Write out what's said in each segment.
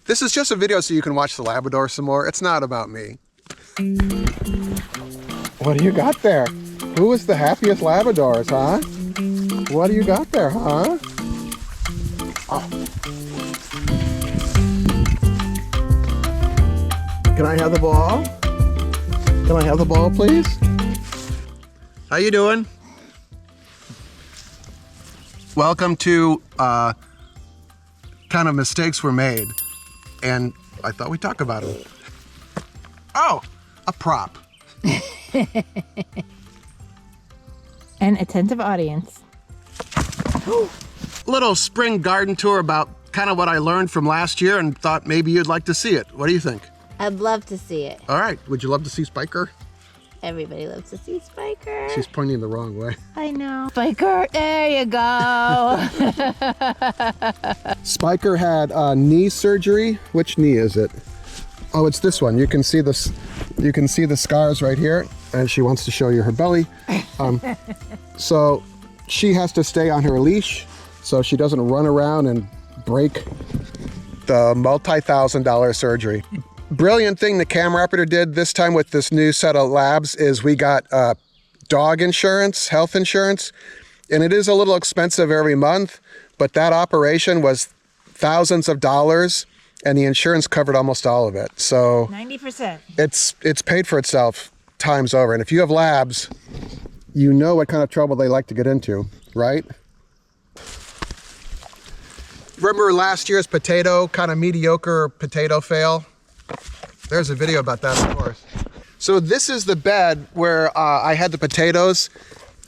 This is just a video so you can watch the Labrador some more. It's not about me. What do you got there? Who is the happiest Labradors, huh? What do you got there, huh? Oh. Can I have the ball? Can I have the ball, please? How you doing? Welcome to kind of mistakes were made, and I thought we'd talk about it. Oh, a prop. An attentive audience. Little spring garden tour about kind of what I learned from last year and thought maybe you'd like to see it. What do you think? I'd love to see it. All right, would you love to see Spiker? Everybody loves to see Spiker. She's pointing the wrong way. I know. Spiker, there you go. Spiker had knee surgery. Which knee is it? Oh, it's this one. You can see this. You can see the scars right here, and she wants to show you her belly. So she has to stay on her leash so she doesn't run around and break the multi-$1,000 surgery. Brilliant thing the camera operator did this time with this new set of labs is we got dog insurance, health insurance, and it is a little expensive every month, but that operation was thousands of dollars and the insurance covered almost all of it. So 90%. It's paid for itself times over. And if you have labs, you know what kind of trouble they like to get into, right? Remember last year's potato, kind of mediocre potato fail? There's a video about that, of course. So this is the bed where I had the potatoes.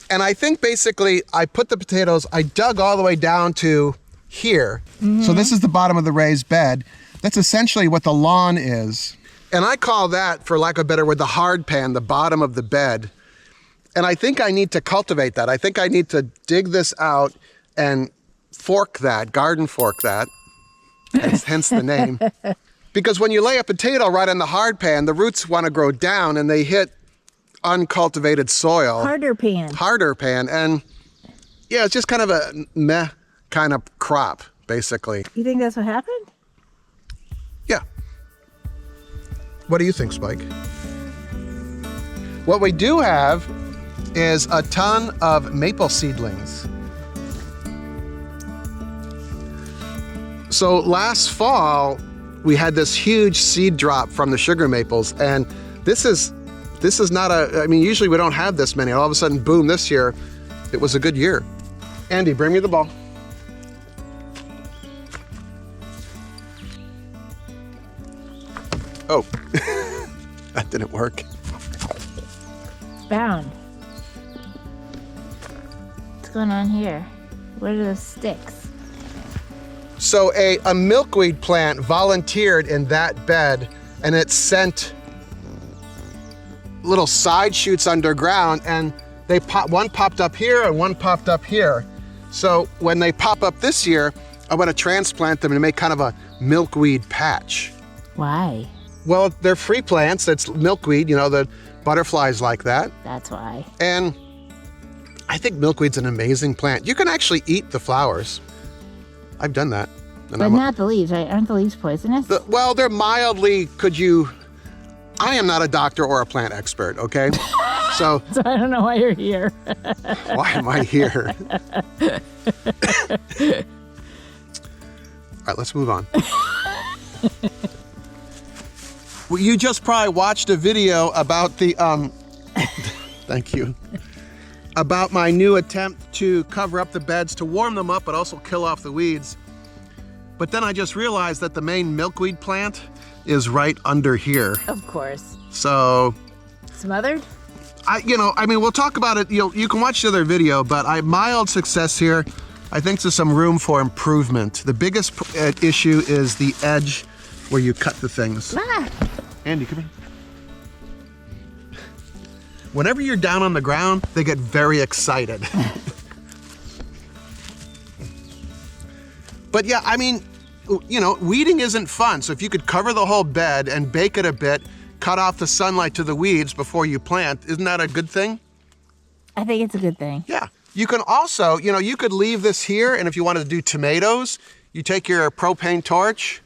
And I think basically I put the potatoes, I dug all the way down to here. Mm-hmm. So this is the bottom of the raised bed. That's essentially what the lawn is. And I call that, for lack of a better word, the hard pan, the bottom of the bed. And I think I need to cultivate that. I think I need to dig this out and fork that, garden fork that, hence the name. Because when you lay a potato right on the hard pan, the roots want to grow down and they hit uncultivated soil. Harder pan. Harder pan. And yeah, it's just kind of a meh kind of crop, basically. You think that's what happened? Yeah. What do you think, Spike? What we do have is a ton of maple seedlings. So last fall, we had this huge seed drop from the sugar maples, and this is not I mean, usually we don't have this many. All of a sudden, boom, this year, it was a good year. Andy, bring me the ball. Oh, that didn't work. Bound. What's going on here? What are those sticks? So a milkweed plant volunteered in that bed, and it sent little side shoots underground, and one popped up here and one popped up here. So when they pop up this year, I want to transplant them and make kind of a milkweed patch. Why? Well, they're free plants. It's milkweed, you know, the butterflies like that. That's why. And I think milkweed's an amazing plant. You can actually eat the flowers. I've done that. And but not the leaves, right? Aren't the leaves poisonous? Well, they're mildly, I am not a doctor or a plant expert, okay? So I don't know why you're here. Why am I here? All right, let's move on. Well, you just probably watched a video about the, thank you, about my new attempt to cover up the beds to warm them up, but also kill off the weeds. But then I just realized that the main milkweed plant is right under here. Of course. So. Smothered? We'll talk about it. You can watch the other video, but mild success here. I think there's some room for improvement. The biggest issue is the edge where you cut the things. Ah. Andy, come here. Whenever you're down on the ground, they get very excited. But yeah, I mean, weeding isn't fun. So if you could cover the whole bed and bake it a bit, cut off the sunlight to the weeds before you plant, isn't that a good thing? I think it's a good thing. Yeah. You can also, you could leave this here, and if you wanted to do tomatoes, you take your propane torch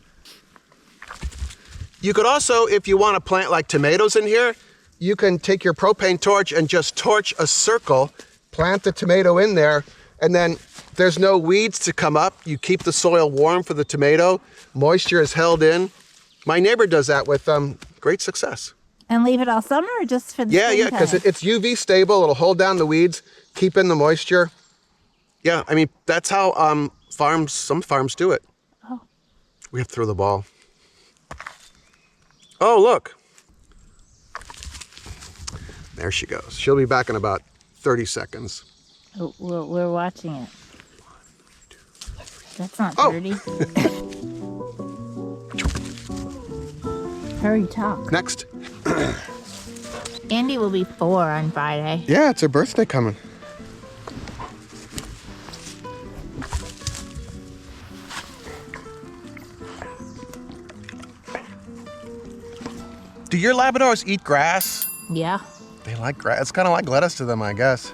You could also, if you want to plant like tomatoes in here, you can take your propane torch and just torch a circle, plant the tomato in there, and then there's no weeds to come up. You keep the soil warm for the tomato. Moisture is held in. My neighbor does that with great success. And leave it all summer or just for the Yeah, because it's UV stable. It'll hold down the weeds, keep in the moisture. Yeah, I mean, that's how some farms do it. Oh. We have to throw the ball. Oh, look. There she goes. She'll be back in about 30 seconds. Oh, we're watching it. That's not dirty. Hurry, talk. Next. Andy will be 4 on Friday. Yeah, it's her birthday coming. Do your Labradors eat grass? Yeah. They like grass. It's kind of like lettuce to them, I guess.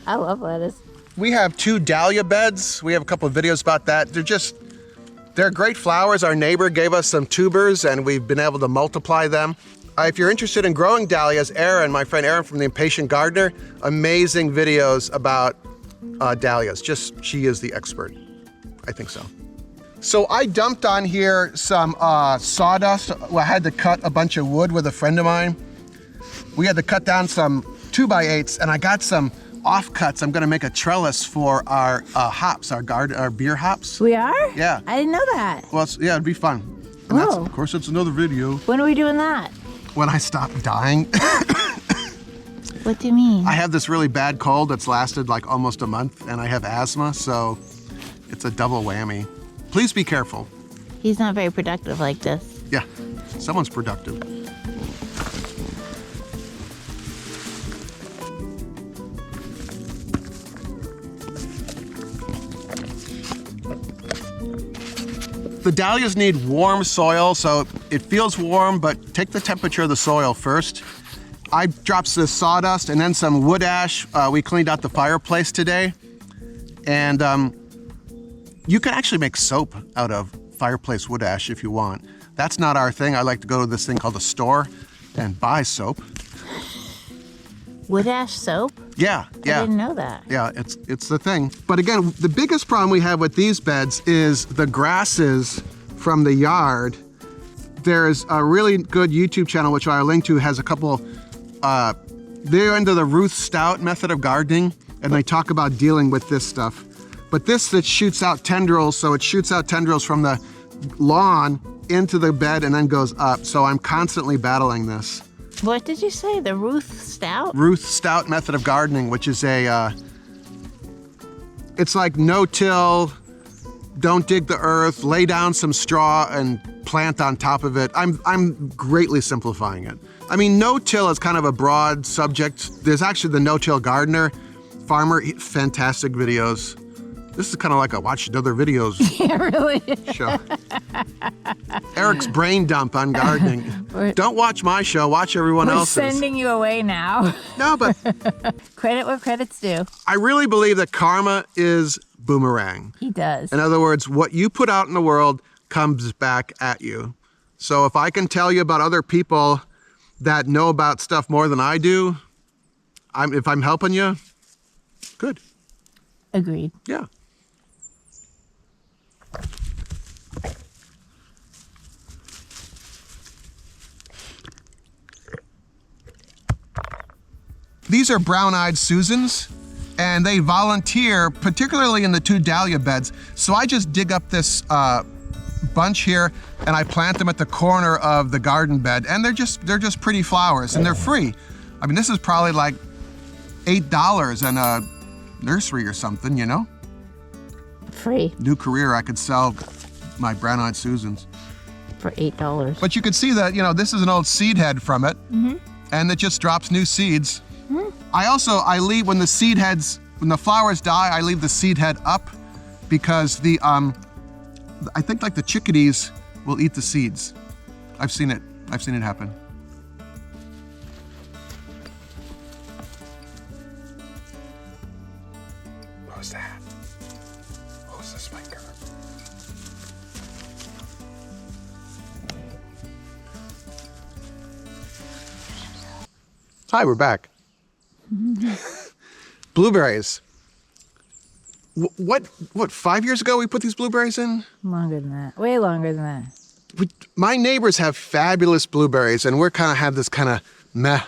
I love lettuce. We have 2 dahlia beds. We have a couple of videos about that. They're great flowers. Our neighbor gave us some tubers and we've been able to multiply them. If you're interested in growing dahlias, my friend Aaron from The Impatient Gardener, amazing videos about dahlias. She is the expert. I think so. So I dumped on here some sawdust. I had to cut a bunch of wood with a friend of mine. We had to cut down some 2x8s and I got some offcuts. I'm gonna make a trellis for our hops, our beer hops. We are? Yeah. I didn't know that. Well, it'd be fun. And of course, it's another video. When are we doing that? When I stop dying. What do you mean? I have this really bad cold that's lasted like almost a month and I have asthma, so it's a double whammy. Please be careful. He's not very productive like this. Yeah, someone's productive. The dahlias need warm soil, so it feels warm, but take the temperature of the soil first. I dropped some sawdust and then some wood ash. We cleaned out the fireplace today. And you can actually make soap out of fireplace wood ash if you want. That's not our thing. I like to go to this thing called the store and buy soap. Wood ash soap? Yeah. I didn't know that. Yeah, it's the thing. But again, the biggest problem we have with these beds is the grasses from the yard. There's a really good YouTube channel, which I'll link to, has a couple, they're into the Ruth Stout method of gardening, and they talk about dealing with this stuff. But that shoots out tendrils, so it shoots out tendrils from the lawn into the bed and then goes up. So I'm constantly battling this. What did you say? The Ruth Stout? Ruth Stout method of gardening, which is it's like no-till, don't dig the earth, lay down some straw and plant on top of it. I'm greatly simplifying it. I mean, no-till is kind of a broad subject. There's actually the No-Till Gardener, farmer, fantastic videos. This is kind of like a watch other videos Yeah, really. show. Eric's brain dump on gardening. Don't watch my show, watch everyone else's. We're sending you away now. No, but Credit where credit's due. I really believe that karma is boomerang. He does. In other words, what you put out in the world comes back at you. So if I can tell you about other people that know about stuff more than I do, if I'm helping you, good. Agreed. Yeah. These are brown-eyed Susans, and they volunteer, particularly in the 2 dahlia beds. So I just dig up this bunch here, and I plant them at the corner of the garden bed, and they're just pretty flowers, and they're free. I mean, this is probably like $8 in a nursery or something, you know? Free. New career, I could sell my brown-eyed Susans. For $8. But you could see that, this is an old seed head from it, and it just drops new seeds. I leave, when the flowers die, I leave the seed head up because I think like the chickadees will eat the seeds. I've seen it happen. What was that? Who's the spiker? Hi, we're back. Blueberries. What, 5 years ago we put these blueberries in? Longer than that. Way longer than that. My neighbors have fabulous blueberries, and we're kind of have this kind of meh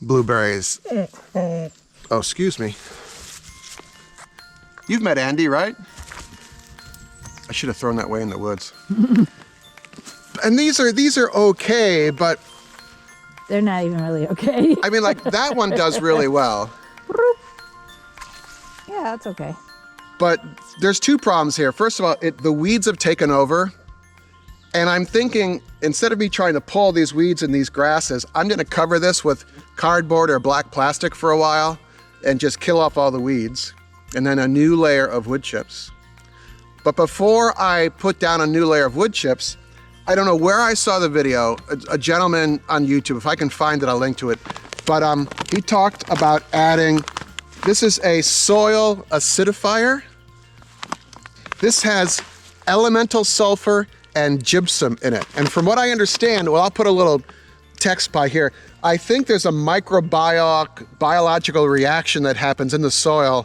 blueberries. Oh, excuse me. You've met Andy, right? I should have thrown that way in the woods. And these are okay, but they're not even really okay. I mean, like that one does really well. Yeah, that's okay. But there's two problems here. First of all, the weeds have taken over. And I'm thinking, instead of me trying to pull these weeds and these grasses, I'm gonna cover this with cardboard or black plastic for a while and just kill off all the weeds. And then a new layer of wood chips. But before I put down a new layer of wood chips, I don't know where I saw the video, a gentleman on YouTube, if I can find it, I'll link to it. But he talked about adding, this is a soil acidifier. This has elemental sulfur and gypsum in it. And from what I understand, well, I'll put a little text by here. I think there's a biological reaction that happens in the soil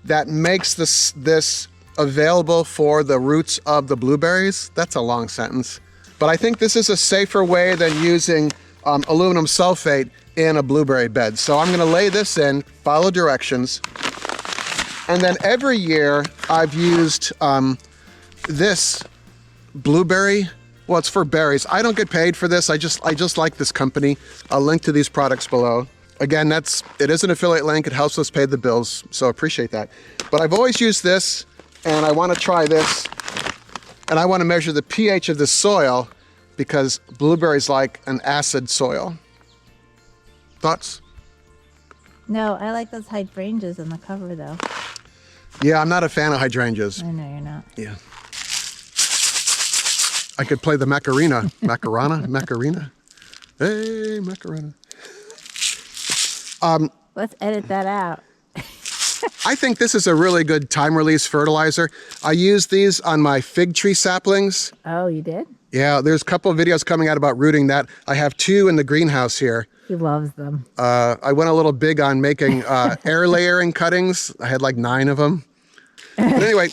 that makes this available for the roots of the blueberries. That's a long sentence. But I think this is a safer way than using aluminum sulfate in a blueberry bed. So I'm gonna lay this in, follow directions. And then every year I've used this blueberry, well, it's for berries. I don't get paid for this. I just like this company. I'll link to these products below. Again, it is an affiliate link. It helps us pay the bills, so appreciate that. But I've always used this, and I want to try this, and I want to measure the pH of the soil because blueberries like an acid soil. Thoughts? No, I like those hydrangeas on the cover though. Yeah, I'm not a fan of hydrangeas. I know you're not. Yeah. I could play the Macarena. Macarena. Hey, Macarena. Let's edit that out. I think this is a really good time-release fertilizer. I use these on my fig tree saplings. Oh, you did? Yeah, there's a couple of videos coming out about rooting that. I have 2 in the greenhouse here. He loves them. I went a little big on making air layering cuttings. I had like 9 of them. But anyway,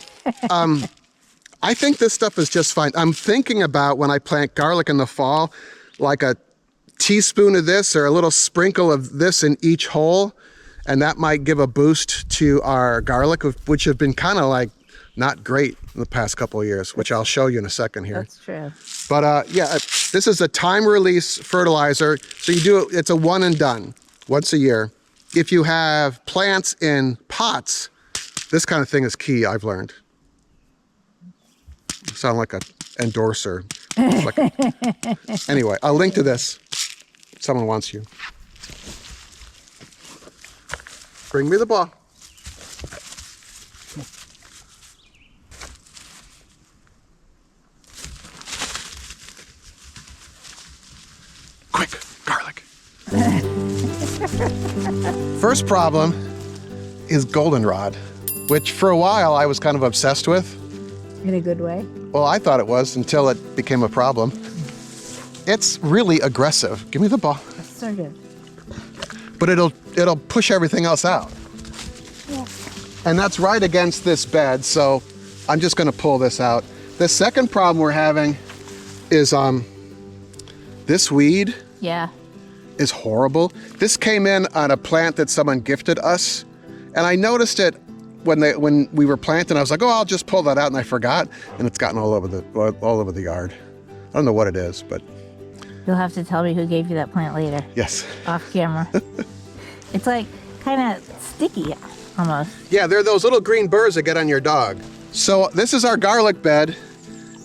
I think this stuff is just fine. I'm thinking about when I plant garlic in the fall, like a teaspoon of this or a little sprinkle of this in each hole, and that might give a boost to our garlic, which have been kind of like not great in the past couple of years, which I'll show you in a second here. That's true. But yeah, this is a time release fertilizer. So you do it, it's a one and done, once a year. If you have plants in pots, this kind of thing is key, I've learned. Sound like an endorser. Anyway, I'll link to this. Someone wants you. Bring me the ball. Quick, garlic. First problem is goldenrod, which for a while I was kind of obsessed with. In a good way? Well, I thought it was until it became a problem. It's really aggressive. Give me the ball. Assertive. But it'll push everything else out. Yeah. And that's right against this bed, so I'm just gonna pull this out. The second problem we're having is this weed Yeah. is horrible. This came in on a plant that someone gifted us, and I noticed it when we were planting. I was like, oh, I'll just pull that out, and I forgot, and it's gotten all over the yard. I don't know what it is, but You'll have to tell me who gave you that plant later. yes. Off camera. It's like kind of sticky almost. Yeah, they're those little green burrs that get on your dog. So this is our garlic bed,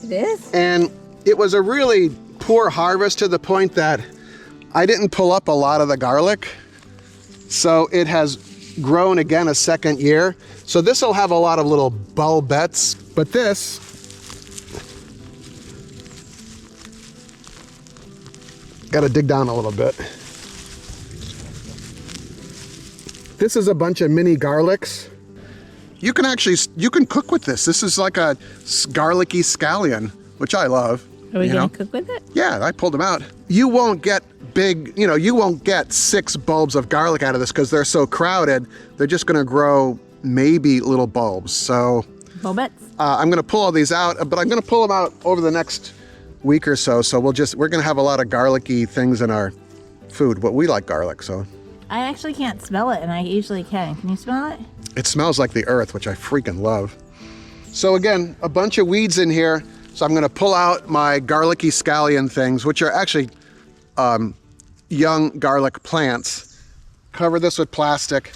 It is? and it was a really poor harvest to the point that I didn't pull up a lot of the garlic. So it has grown again a second year. So this will have a lot of little bulbets, but this got to dig down a little bit. This is a bunch of mini garlics. You can cook with this. This is like a garlicky scallion, which I love. Are we you going know? to cook with it? Yeah, I pulled them out. You won't get big, you know, you won't get 6 bulbs of garlic out of this because they're so crowded. They're just gonna grow maybe little bulbs. So Bulbets. I'm gonna pull all these out, but I'm gonna pull them out over the next week or so. So we're gonna have a lot of garlicky things in our food, but we like garlic, so. I actually can't smell it, and I usually can. Can you smell it? It smells like the earth, which I freaking love. So again, a bunch of weeds in here. So I'm gonna pull out my garlicky scallion things, which are actually young garlic plants. Cover this with plastic,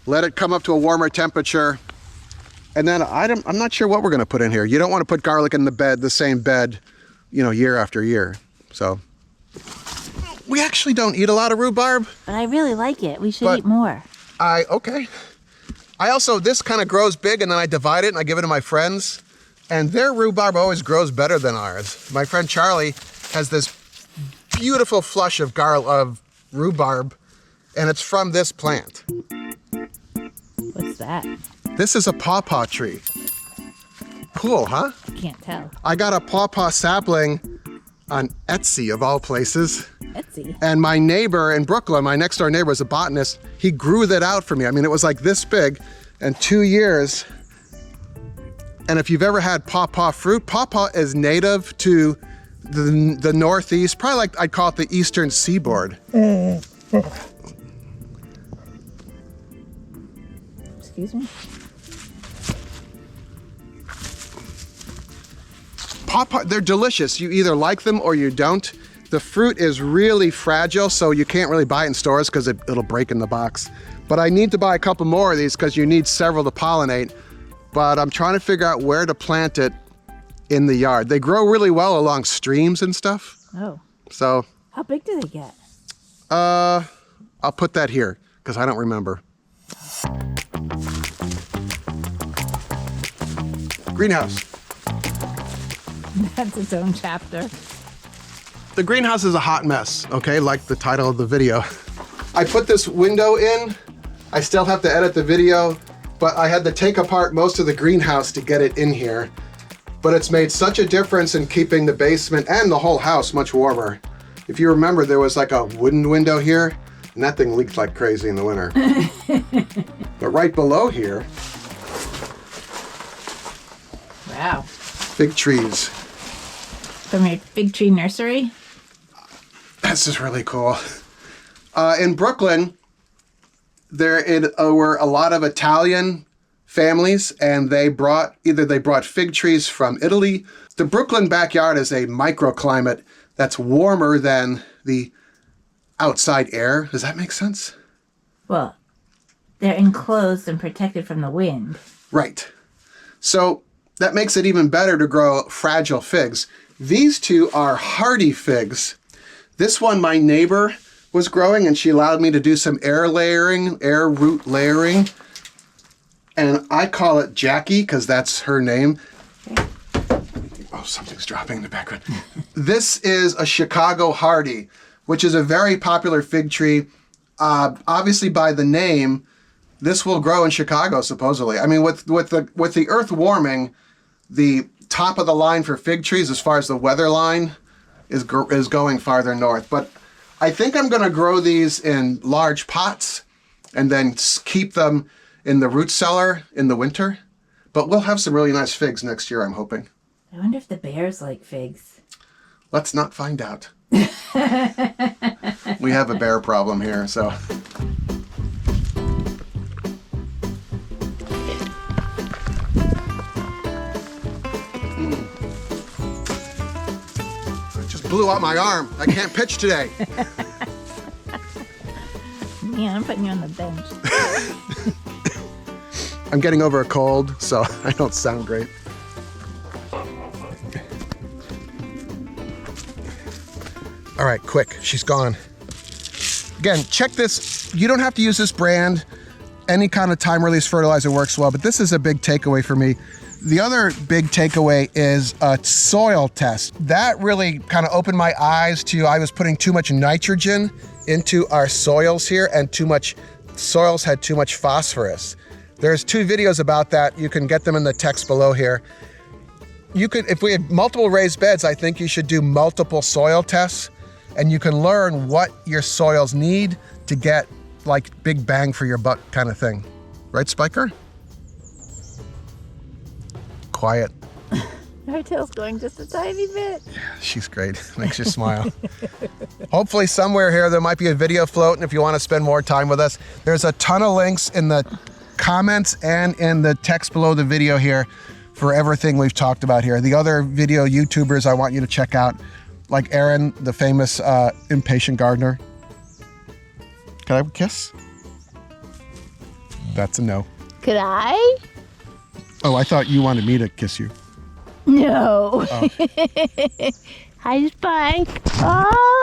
let it come up to a warmer temperature. And then I'm not sure what we're gonna put in here. You don't wanna put garlic in the same bed, you know, year after year. So we actually don't eat a lot of rhubarb. But I really like it. We should eat more. Okay. I also, this kind of grows big and then I divide it and I give it to my friends. And their rhubarb always grows better than ours. My friend Charlie has this beautiful flush of rhubarb, and it's from this plant. What's that? This is a pawpaw tree. Cool, huh? I can't tell. I got a pawpaw sapling on Etsy, of all places. Etsy. And my neighbor in Brooklyn, my next door neighbor is a botanist, he grew that out for me. I mean, it was like this big, and 2 years. And if you've ever had pawpaw fruit, pawpaw is native to the Northeast, probably like I'd call it the Eastern Seaboard. Excuse me? Pawpaw, they're delicious. You either like them or you don't. The fruit is really fragile, so you can't really buy it in stores because it'll break in the box. But I need to buy a couple more of these because you need several to pollinate. But I'm trying to figure out where to plant it in the yard. They grow really well along streams and stuff. Oh. So. How big do they get? I'll put that here because I don't remember. Greenhouse. That's its own chapter. The greenhouse is a hot mess, okay? Like the title of the video. I put this window in. I still have to edit the video, but I had to take apart most of the greenhouse to get it in here. But it's made such a difference in keeping the basement and the whole house much warmer. If you remember, there was like a wooden window here, and that thing leaked like crazy in the winter. But right below here, wow. fig trees. From your fig tree nursery? This is really cool. In Brooklyn, there were a lot of Italian families, and they brought fig trees from Italy. The Brooklyn backyard is a microclimate that's warmer than the outside air. Does that make sense? Well, they're enclosed and protected from the wind. Right. So that makes it even better to grow fragile figs. These two are hardy figs. This one my neighbor was growing, and she allowed me to do some air root layering. And I call it Jackie because that's her name. Oh, something's dropping in the background. This is a Chicago Hardy, which is a very popular fig tree. Obviously, by the name, this will grow in Chicago, supposedly. I mean, with the earth warming, the top of the line for fig trees, as far as the weather line, is going farther north. But I think I'm going to grow these in large pots and then keep them in the root cellar in the winter. But we'll have some really nice figs next year, I'm hoping. I wonder if the bears like figs. Let's not find out. We have a bear problem here, so. I just blew out my arm. I can't pitch today. Yeah, I'm putting you on the bench. I'm getting over a cold, so I don't sound great. All right, quick, she's gone. Again, check this. You don't have to use this brand. Any kind of time-release fertilizer works well, but this is a big takeaway for me. The other big takeaway is a soil test. That really kind of opened my eyes to, I was putting too much nitrogen into our soils here, and soils had too much phosphorus. There's 2 videos about that. You can get them in the text below here. If we had multiple raised beds, I think you should do multiple soil tests and you can learn what your soils need to get like big bang for your buck kind of thing. Right, Spiker? Quiet. Her tail's going just a tiny bit. She's great. Makes you smile. Hopefully somewhere here there might be a video floating if you want to spend more time with us. There's a ton of links in the comments and in the text below the video here for everything we've talked about here. The other video YouTubers I want you to check out, like Aaron, the famous impatient gardener. Can I have a kiss? That's a no. Could I? Oh, I thought you wanted me to kiss you. No. Oh. Hi, Spike. Oh.